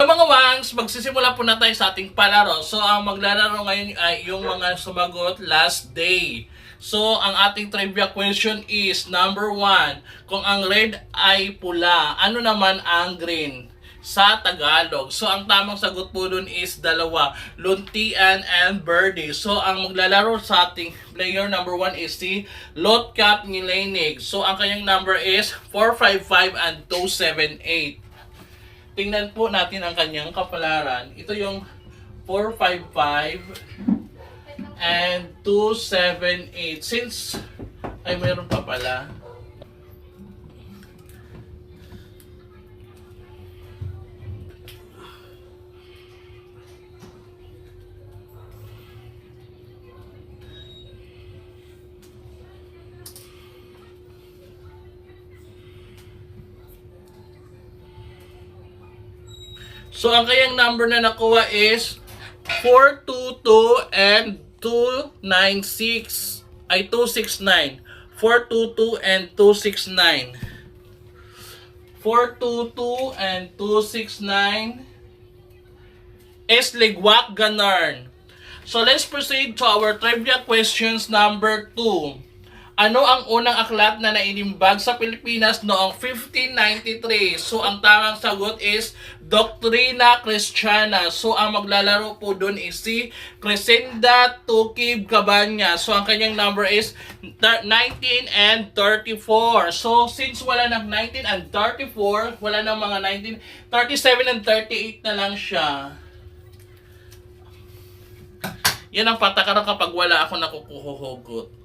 So mga wangs, magsisimula po na tayo sa ating palaro. So ang maglalaro ngayon ay yung mga sumagot last day. So ang ating trivia question is number 1. Kung ang red ay pula, ano naman ang green sa Tagalog? So ang tamang sagot po dun is dalawa, Luntian and Birdie. So ang maglalaro sa ating player number 1 is si Lotcap Nilenig. So ang kanyang number is 455 and 278. Tingnan po natin ang kanyang kapalaran. Ito yung 455 and 278. Since ay mayroon pa pala. So, ang kayang number na nakuha is 422 and 296. Ay, 269. 422 and 269. 422 and 269 is Ligwak Ganarn. So, let's proceed to our trivia questions number 2. Ano ang unang aklat na nainimbag sa Pilipinas noong 1593? So, ang tamang sagot is Doctrina Christiana. So, ang maglalaro po dun is si Crescenda Tukib Cabanya. So, ang kanyang number is 19 and 34. So, since wala ng 19 and 34, wala ng mga 19, 37 and 38 na lang siya. Yan ang patakaran kapag wala ako nakukuhugot.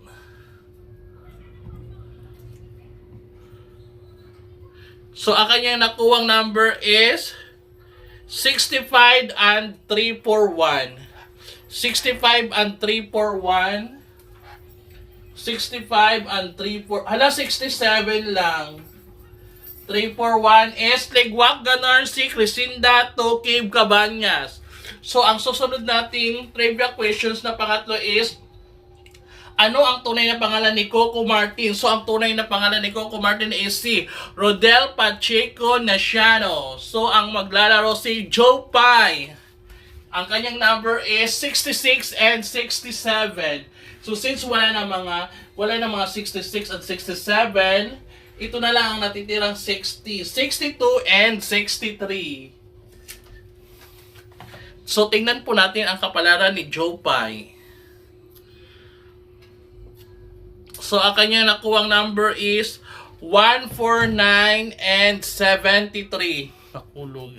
So, ang kanyang nakuwang number is 65 and 341. 65 and 341. 65 and 34. Hala, 67 lang. 341 is Ligwak Ganarn si Crescenda Tukib Cabanyas. So, ang susunod nating trivia questions na pangatlo is ano ang tunay na pangalan ni Coco Martin? So, ang tunay na pangalan ni Coco Martin is si Rodel Pacheco Naciano. So, ang maglalaro si Joe Pai. Ang kanyang number is 66 and 67. So, since wala na mga 66 at 67, ito na lang ang natitirang 60, 62 and 63. So, tingnan po natin ang kapalaran ni Joe Pai. So, ang kanya nakuwang number is 149 and 73. Nakulog.